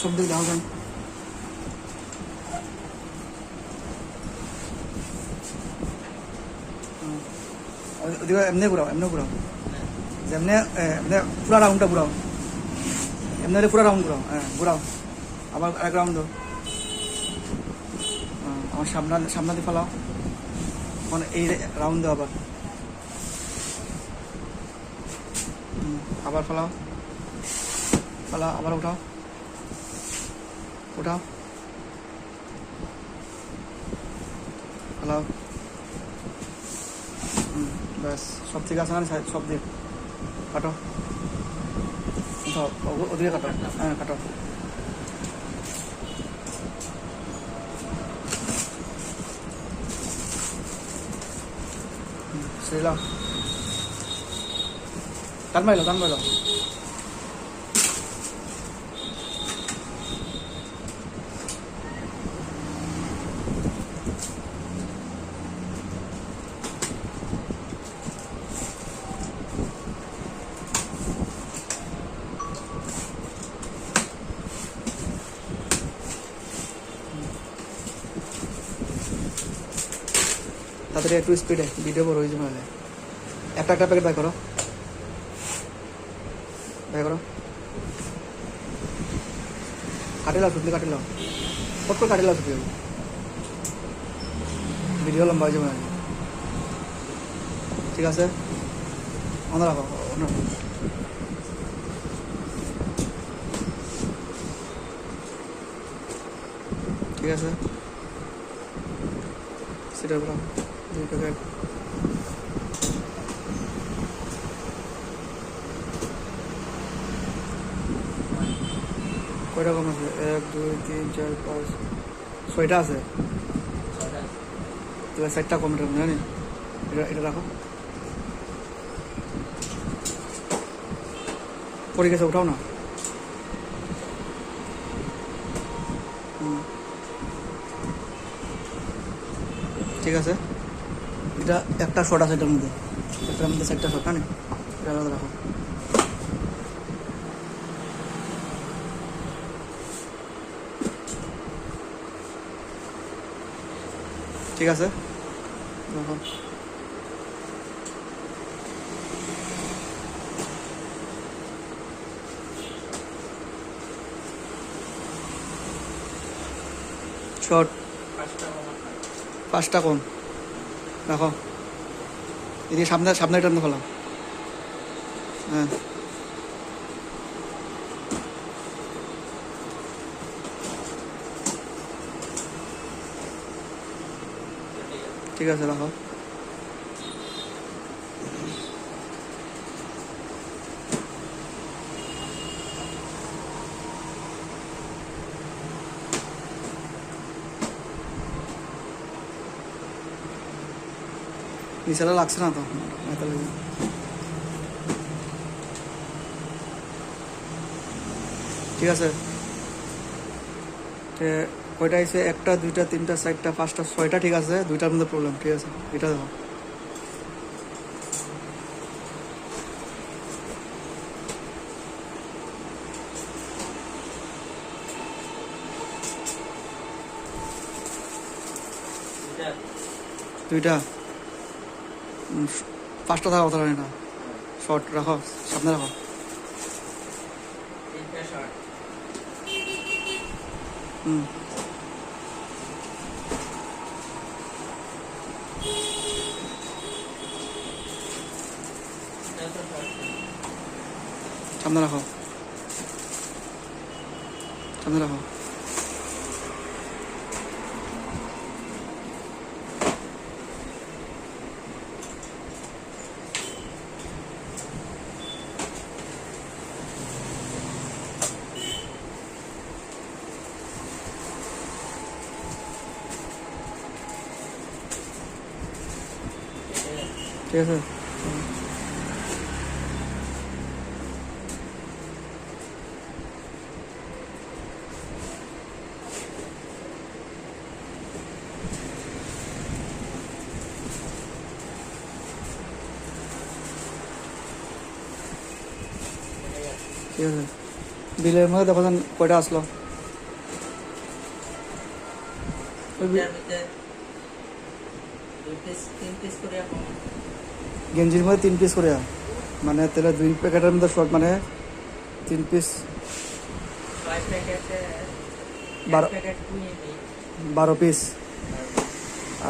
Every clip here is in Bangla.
সব দিক দেখাও যান। ওদিকে এমনি ঘুরাও, এমনি ঘুরাও, যেমনি এমনি পুরা রাউন্ডটা ঘুরাও, এমনি হলে পুরা রাউন্ড ঘুরাও, হ্যাঁ ঘুরাও, আবার এক রাউন্ড দাও। আমার সামনা দিয়ে ফেলাও, মানে এই রাউন্ড দাও আবার, আবার ফেলাও, ফেলাও, আবার উঠাও, উঠাও, ফেলাও। ব্যাস সব ঠিক আছে না? সব দিক কাটো, উঠাও, ওদিকে কাটো, হ্যাঁ কাটো। সেলাম, টান মাইলো, টান মাইলো। তাড়াতাড়ি একটু স্পিডে, ভিডিও বড় হয়েছে নাহলে। একটা একটা প্যাকেট বাই করো, বাই করো, কাটে লাও, শুধু কাটে লাও, ফট করে কাটে লাও, শুধু ভিডিও লম্বা হয়ে যাবে না। ঠিক আছে, অন্য রাখো, অন্য রাখো। ঠিক আছে, সেটা বলো, 2 প্যাকেট। কয়টা কম আছে? 1 2 3 4 5 6টা আছে, তাহলে 4টা কম রাখুন, জানি এটা রাখো। পরে গেছে, উঠাও না। ঠিক আছে, এটা একটা শট আছে এটার মধ্যে, একটার মধ্যে 4টা শট, না এটা আলাদা রাখো। ঠিক আছে, রাখো। শট 5টা কম রাখো। এদিকে সামনে সামনে এটা খোলা, হ্যাঁ ঠিক আছে, রাখো। নিচেটা লাগছে না তো, ঠিক আছে। কয়টা আছে? 1টা 2টা 3টা 4টা 5টা 6টা, ঠিক আছে, 2টার মধ্যে প্রবলেম। ঠিক আছে, এটা দেখো। দুইটা 5টা থাকা কথা না, শর্ট রাখো, সামনে রাখো। সামনে রাখো, সামনে রাখো। ঠিক আছে, ঠিক আছে। বিলের মধ্যে দেখো কয়টা আসলো। এটার মধ্যে 2 পিস 3 পিস করে এখন গেঞ্জির মধ্যে 3 পিস করে মানে তাহলে 2 প্যাকেটের মধ্যে শর্ট মানে 3 পিস 5 প্যাকেটে 12 প্যাকেট নিয়ে নিই 12 পিস।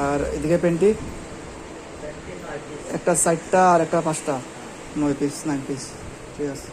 আর এদিকে প্যান্টি 9 পিস একটা 4টা আর একটা 5টা 9 পিস 9 পিস ঠিক আছে।